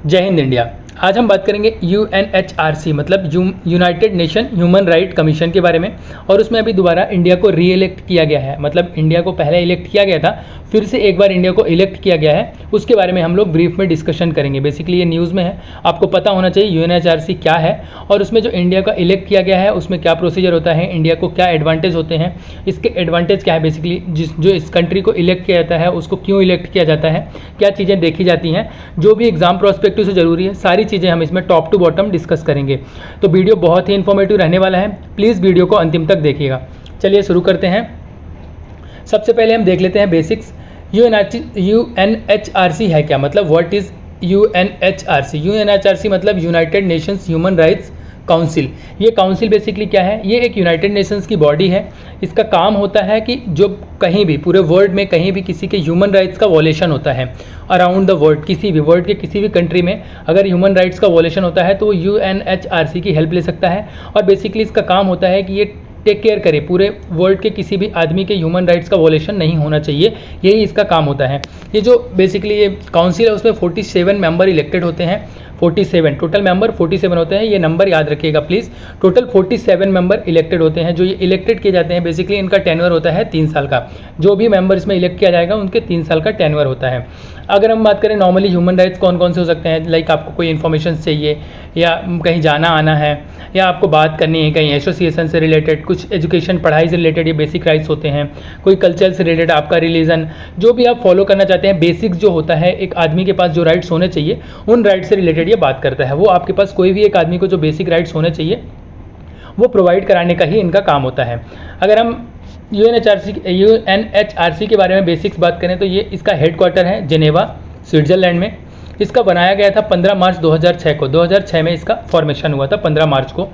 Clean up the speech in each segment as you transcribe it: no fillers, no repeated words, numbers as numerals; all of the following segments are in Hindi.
जय हिंद इंडिया। आज हम बात करेंगे UNHRC मतलब United nation human right commission के बारे में। और उसमें अभी दोबारा इंडिया को री इलेक्ट किया गया है, मतलब इंडिया को पहले इलेक्ट किया गया था, फिर से एक बार इंडिया को इलेक्ट किया गया है। उसके बारे में हम लोग ब्रीफ में डिस्कशन करेंगे। बेसिकली ये न्यूज़ में है, आपको पता होना चाहिए UNHRC क्या है और उसमें जो इंडिया का इलेक्ट किया गया है उसमें क्या प्रोसीजर होता है, इंडिया को क्या एडवांटेज होते हैं, इसके एडवांटेज क्या है, बेसिकली जो इस कंट्री को इलेक्ट किया जाता है उसको क्यों इलेक्ट किया जाता है, क्या चीज़ें देखी जाती हैं, जो भी एग्जाम प्रोस्पेक्टिव से ज़रूरी है, सारी चीज़ें हम इसमें टॉप टू बॉटम डिस्कस करेंगे। तो वीडियो बहुत ही इन्फॉर्मेटिव रहने वाला है, प्लीज़ वीडियो को अंतिम तक देखिएगा। चलिए शुरू करते हैं। सबसे पहले हम देख लेते हैं बेसिक्स। UNHRC है क्या, मतलब व्हाट इज़ UNHRC। UNHRC मतलब United Nations human rights council. ये काउंसिल बेसिकली क्या है, ये एक यूनाइटेड नेशंस की बॉडी है। इसका काम होता है कि जो कहीं भी पूरे वर्ल्ड में कहीं भी किसी के ह्यूमन राइट्स का वॉलेशन होता है अराउंड द वर्ल्ड, किसी भी वर्ल्ड के किसी भी कंट्री में अगर ह्यूमन राइट्स का वॉलेशन होता है तो वो UNHRC की हेल्प ले सकता है। और बेसिकली इसका काम होता है कि ये टेक केयर करे पूरे वर्ल्ड के किसी भी आदमी के ह्यूमन राइट्स का वॉलेशन नहीं होना चाहिए, यही इसका काम होता है। ये जो बेसिकली ये काउंसिल है उसमें 47 मेंबर इलेक्टेड होते हैं। 47 टोटल मेंबर 47 होते हैं, ये नंबर याद रखिएगा प्लीज़। टोटल 47 मेंबर इलेक्टेड होते हैं। जो ये इलेक्टेड किए जाते हैं बेसिकली इनका टेन्योर होता है 3 साल का। जो भी मेंबर इसमें इलेक्ट किया जाएगा उनके 3 साल का टेन्योर होता है। अगर हम बात करें नॉर्मली ह्यूमन राइट्स कौन कौन से हो सकते हैं, लाइक आपको कोई इन्फॉर्मेशन चाहिए या कहीं जाना आना है या आपको बात करनी है कहीं एसोसिएशन से रिलेटेड, कुछ एजुकेशन पढ़ाई से रिलेटेड, ये बेसिक राइट्स होते हैं। कोई कल्चर से रिलेटेड, आपका रिलीजन, जो भी आप फॉलो करना चाहते हैं, बेसिक्स जो होता है एक आदमी के पास जो राइट्स होने चाहिए उन राइट्स से रिलेटेड ये बात करता है। वो आपके पास कोई भी एक आदमी को जो बेसिक राइट्स होने चाहिए वो प्रोवाइड कराने का ही इनका काम होता है। अगर हम UNHRC के बारे में बेसिक्स बात करें तो ये इसका हेडक्वार्टर है जेनेवा स्विट्जरलैंड में। इसका बनाया गया था 15 मार्च 2006 को। 2006 में इसका फॉर्मेशन हुआ था 15 मार्च को।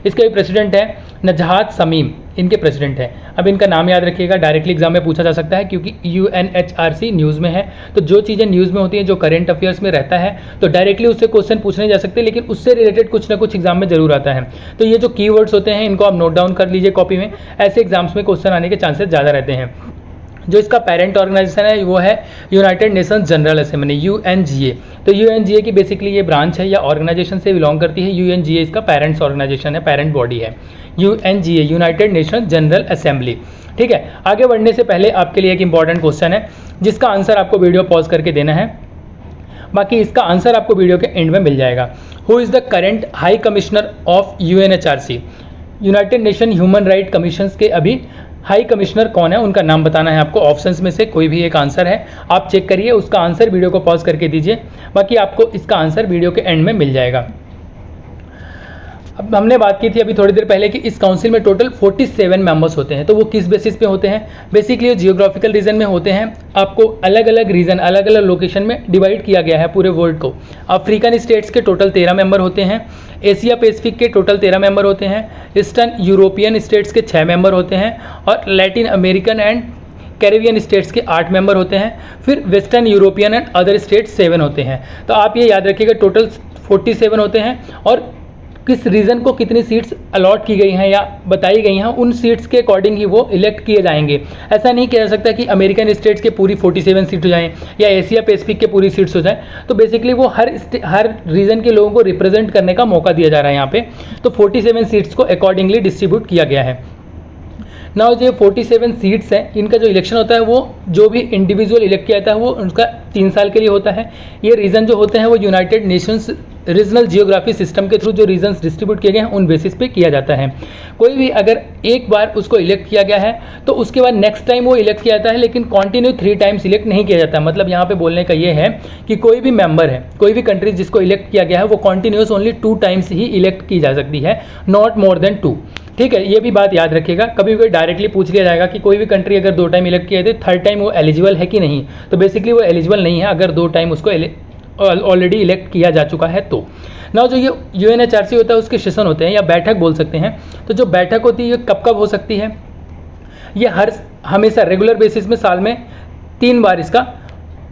इसके प्रेसिडेंट है नजहात समीम, इनके प्रेसिडेंट हैं। अब इनका नाम याद रखिएगा, डायरेक्टली एग्जाम में पूछा जा सकता है क्योंकि UNHRC न्यूज़ में है। तो जो चीज़ें न्यूज़ में होती हैं, जो करंट अफेयर्स में रहता है, तो डायरेक्टली उससे क्वेश्चन पूछने जा सकते हैं, लेकिन उससे रिलेटेड कुछ ना कुछ एग्जाम में जरूर आता है। तो ये जो कीवर्ड्स होते हैं इनको आप नोट डाउन कर लीजिए कॉपी में, ऐसे एग्जाम्स में क्वेश्चन आने के चांसेस ज़्यादा रहते हैं। जो इसका पेरेंट ऑर्गेनाइजेशन है वो है United Nations general assembly UNGA। तो UNGA की बेसिकली ये ब्रांच है या ऑर्गेनाइजेशन से बिलोंग करती है। UNGA इसका पेरेंट्स ऑर्गेनाइजेशन है, पेरेंट बॉडी है UNGA, United Nations general assembly. ठीक है, आगे बढ़ने से पहले आपके लिए एक इंपॉर्टेंट क्वेश्चन है जिसका आंसर आपको वीडियो पॉज करके देना है, बाकी इसका आंसर आपको वीडियो के एंड में मिल जाएगा। Who is the current high commissioner of UNHRC। United nation human right commissions के अभी हाई कमिश्नर कौन है, उनका नाम बताना है आपको। ऑप्शंस में से कोई भी एक आंसर है, आप चेक करिए, उसका आंसर वीडियो को पॉज करके दीजिए, बाकी आपको इसका आंसर वीडियो के एंड में मिल जाएगा। अब हमने बात की थी अभी थोड़ी देर पहले कि इस काउंसिल में टोटल 47 मेंबर्स होते हैं। तो वो किस बेसिस पे होते हैं, बेसिकली जियोग्राफिकल रीजन में होते हैं। आपको अलग अलग रीजन, अलग अलग लोकेशन में डिवाइड किया गया है पूरे वर्ल्ड को। अफ्रीकन स्टेट्स के टोटल 13 मेंबर होते हैं, एशिया पैसिफिक के टोटल 13 मेंबर होते हैं, ईस्टर्न यूरोपियन स्टेट्स के 6 मेंबर होते हैं और Latin American and Caribbean states के 8 मेंबर होते हैं। फिर western European and other states 7 होते हैं। तो आप ये याद रखिएगा टोटल 47 होते हैं और किस रीजन को कितनी सीट्स अलॉट की गई हैं या बताई गई हैं उन सीट्स के अकॉर्डिंग ही वो इलेक्ट किए जाएंगे। ऐसा नहीं किया जा सकता कि अमेरिकन स्टेट्स के पूरी 47 सीट हो जाएं या एशिया पैसिफिक के पूरी सीट्स हो जाएं। तो बेसिकली वो हर रीजन के लोगों को रिप्रेजेंट करने का मौका दिया जा रहा है यहाँ पे। तो 47 सीट्स को अकॉर्डिंगली डिस्ट्रीब्यूट किया गया है। नाउ जो 47 सीट्स हैं इनका जो इलेक्शन होता है वो जो भी इंडिविजुअल इलेक्ट किया जाता है वो उनका 3 साल के लिए होता है। ये रीजन जो होते हैं वो United Nations regional geography system के थ्रू जो रीजन्स डिस्ट्रीब्यूट किए गए हैं उन बेसिस पे किया जाता है। कोई भी अगर एक बार उसको इलेक्ट किया गया है तो उसके बाद नेक्स्ट टाइम वो इलेक्ट किया जाता है, लेकिन कंटिन्यू 3 टाइम्स इलेक्ट नहीं किया जाता। मतलब यहाँ पे बोलने का ये है कि कोई भी मेंबर है, कोई भी कंट्री जिसको इलेक्ट किया गया है वो कंटिन्यूस ओनली 2 टाइम्स ही इलेक्ट की जा सकती है, नॉट मोर देन 2। ठीक है, ये भी बात याद रखिएगा। कभी कोई डायरेक्टली पूछ लिया जाएगा कि कोई भी कंट्री अगर 2 टाइम इलेक्ट किया है तो 3rd टाइम वो एलिजिबल है कि नहीं, तो बेसिकली वो एलिजिबल नहीं है अगर 2 टाइम उसको ऑलरेडी इलेक्ट किया जा चुका है। तो ना जो ये UNHRC होता है उसके सेशन होते हैं या बैठक बोल सकते हैं। तो जो बैठक होती है ये कब कब हो सकती है, ये हमेशा रेगुलर बेसिस में साल में 3 बार इसका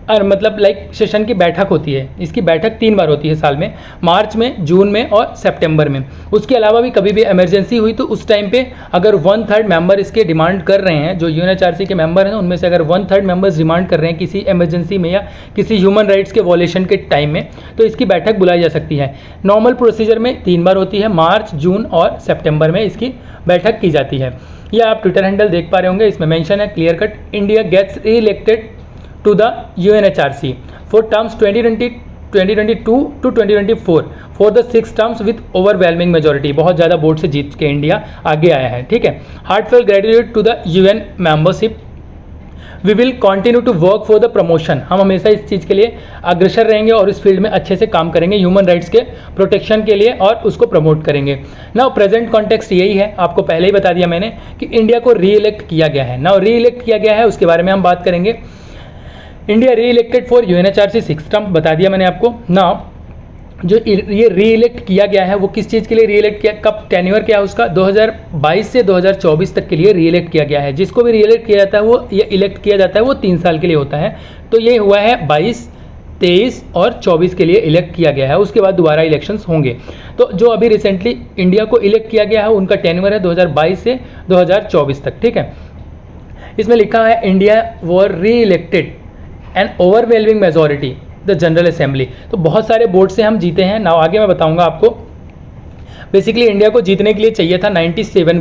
मतलब लाइक सेशन की बैठक होती है। इसकी बैठक 3 बार होती है साल में, मार्च में, जून में और सितंबर में। उसके अलावा भी कभी भी इमरजेंसी हुई तो उस टाइम पे अगर 1/3 मेंबर इसके डिमांड कर रहे हैं, जो यूएनएचआरसी के मेंबर हैं उनमें से अगर 1/3 मेंबर्स डिमांड कर रहे हैं किसी इमरजेंसी में या किसी ह्यूमन राइट्स के वॉलेशन के टाइम में, तो इसकी बैठक बुलाई जा सकती है। नॉर्मल प्रोसीजर में 3 बार होती है, मार्च, जून और सितंबर में इसकी बैठक की जाती है। ये आप ट्विटर हैंडल देख पा रहे होंगे, इसमें मेंशन है clear cut, India gets reelected to the UNHRC for terms 2022 to 2024 for the 6 terms with overwhelming majority। बहुत ज़्यादा वोट से जीत के इंडिया आगे आया है, ठीक है। Heartfelt gratitude to the UN membership, we will continue to work for the promotion. हम हमेशा इस चीज़ के लिए अग्रसर रहेंगे और इस फील्ड में अच्छे से काम करेंगे ह्यूमन राइट्स के प्रोटेक्शन के लिए और उसको प्रमोट करेंगे। नाउ प्रेजेंट कॉन्टेक्स्ट यही है, आपको पहले ही बता दिया मैंने कि इंडिया को री इलेक्ट किया गया है। नाउ री इलेक्ट किया गया है, उसके बारे में हम बात करेंगे। इंडिया री इलेक्टेड फॉर यूएनएचआरसी 6 टर्म, बता दिया मैंने आपको। नाउ जो ये री इलेक्ट किया गया है वो किस चीज़ के लिए री इलेक्ट किया, कब टेन्योर क्या है उसका, 2022 से 2024 तक के लिए री इलेक्ट किया गया है। जिसको भी री इलेक्ट किया जाता है वो ये इलेक्ट किया जाता है वो 3 साल के लिए होता है। तो ये हुआ है 22, 23 और 24 के लिए इलेक्ट किया गया है, उसके बाद दोबारा इलेक्शंस होंगे। तो जो अभी रिसेंटली इंडिया को इलेक्ट किया गया है उनका टेन्योर है 2022 से 2024 तक, ठीक है। इसमें लिखा है इंडिया वॉर री elected N overwhelming majority the general assembly. तो बहुत सारे वोट से हम जीते हैं। नाउ आगे मैं बताऊंगा आपको। बेसिकली इंडिया को जीतने के लिए चाहिए था 97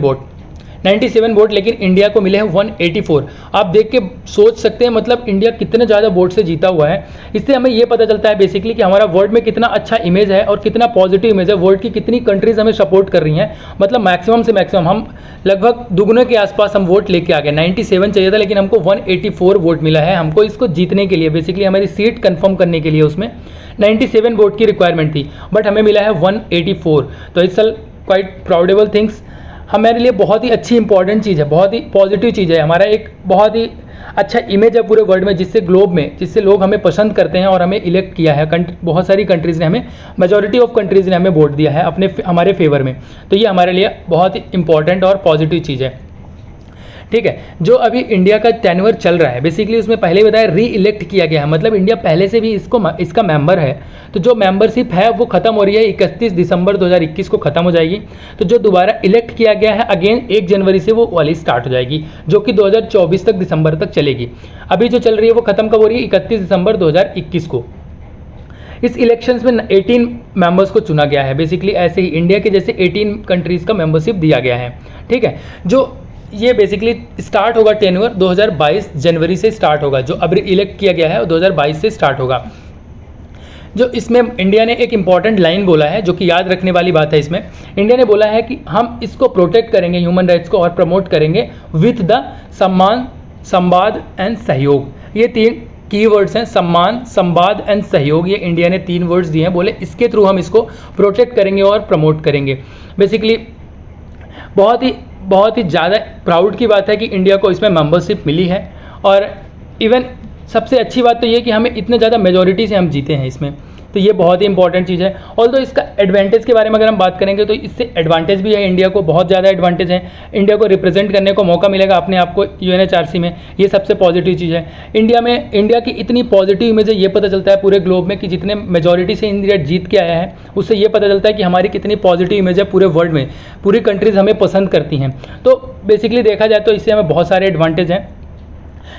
वोट, लेकिन इंडिया को मिले हैं 184। आप देख के सोच सकते हैं मतलब इंडिया कितने ज़्यादा वोट से जीता हुआ है। इससे हमें ये पता चलता है बेसिकली कि हमारा वर्ल्ड में कितना अच्छा इमेज है और कितना पॉजिटिव इमेज है, वर्ल्ड की कितनी कंट्रीज हमें सपोर्ट कर रही हैं। मतलब मैक्सिमम से मैक्सिमम हम लगभग दुगने के आसपास हम वोट लेके आ गए। 97 चाहिए था लेकिन हमको 184 वोट मिला है। हमको इसको जीतने के लिए, बेसिकली हमारी सीट कंफर्म करने के लिए उसमें 97 वोट की रिक्वायरमेंट थी, बट हमें मिला है 184। तो इट्स क्वाइट प्राउडेबल थिंग्स। हमारे लिए बहुत ही अच्छी इंपॉर्टेंट चीज़ है, बहुत ही पॉजिटिव चीज़ है, हमारा एक बहुत ही अच्छा इमेज है पूरे वर्ल्ड में, जिससे ग्लोब में, जिससे लोग हमें पसंद करते हैं और हमें इलेक्ट किया है। बहुत सारी कंट्रीज़ ने हमें, मेजॉरिटी ऑफ कंट्रीज़ ने हमें वोट दिया है हमारे फेवर में। तो ये हमारे लिए बहुत ही इंपॉर्टेंट और पॉजिटिव चीज़ है, ठीक है। जो अभी इंडिया का टेन्योर चल रहा है बेसिकली उसमें पहले ही बताया री इलेक्ट किया गया है, मतलब इंडिया पहले से भी इसका मेंबर है। तो जो मेंबरशिप है वो खत्म हो रही है, 31 दिसंबर 2021 को खत्म हो जाएगी। तो जो दोबारा इलेक्ट किया गया है अगेन 1 जनवरी से वो वाली स्टार्ट हो जाएगी, जो कि 2024 तक दिसंबर तक चलेगी। अभी जो चल रही है वो खत्म कब हो रही है, 31 दिसंबर 2021 को। इस इलेक्शंस में 18 मेंबर्स को चुना गया है। बेसिकली ऐसे ही इंडिया के जैसे 18 कंट्रीज़ का मेंबरशिप दिया गया है, ठीक है। जो ये बेसिकली स्टार्ट होगा टेन्योर 2022 जनवरी से स्टार्ट होगा। जो अब इलेक्ट किया गया है वो 2022 से स्टार्ट होगा। जो इसमें इंडिया ने एक इंपॉर्टेंट लाइन बोला है जो कि याद रखने वाली बात है। इसमें इंडिया ने बोला है कि हम इसको प्रोटेक्ट करेंगे, ह्यूमन राइट्स को, और प्रमोट करेंगे विथ द सम्मान, संवाद एंड सहयोग। ये 3 की वर्ड्स हैं, सम्मान, संवाद एंड सहयोग। ये इंडिया ने 3 वर्ड्स दिए हैं, बोले इसके थ्रू हम इसको प्रोटेक्ट करेंगे और प्रमोट करेंगे। बेसिकली बहुत ही ज़्यादा प्राउड की बात है कि इंडिया को इसमें मेंबरशिप मिली है। और इवन सबसे अच्छी बात तो ये कि हमें इतने ज़्यादा मेजॉरिटी से हम जीते हैं इसमें, तो ये बहुत ही इंपॉर्टेंट चीज़ है। ऑल्दो इसका एडवांटेज के बारे में अगर हम बात करेंगे तो इससे एडवांटेज भी है, इंडिया को बहुत ज़्यादा एडवांटेज है। इंडिया को रिप्रेजेंट करने को मौका मिलेगा अपने आप को यूएनएचआरसी में, ये सबसे पॉजिटिव चीज़ है। इंडिया की इतनी पॉजिटिव इमेज है, ये पता चलता है पूरे ग्लोब में कि जितने मेजॉरिटी से इंडिया जीत के आया है उससे ये पता चलता है कि हमारी कितनी पॉजिटिव इमेज है पूरे वर्ल्ड में, पूरी कंट्रीज़ हमें पसंद करती हैं। तो बेसिकली देखा जाए तो इससे हमें बहुत सारे एडवांटेज हैं।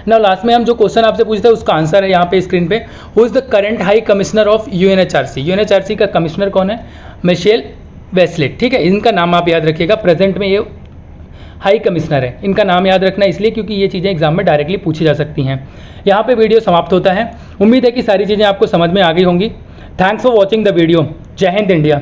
नाउ लास्ट में हम जो क्वेश्चन आपसे पूछते हैं उसका आंसर है यहाँ पे स्क्रीन पे। Who is the current high commissioner of UNHRC? UNHRC का कमिश्नर कौन है? मिशेल बेचलेट, ठीक है। इनका नाम आप याद रखिएगा, प्रेजेंट में ये हाई कमिश्नर है। इनका नाम याद रखना इसलिए क्योंकि ये चीज़ें एग्जाम में डायरेक्टली पूछी जा सकती हैं। यहाँ पे वीडियो समाप्त होता है। उम्मीद है कि सारी चीज़ें आपको समझ में आ गई होंगी। Thanks for watching the video. जय हिंद इंडिया।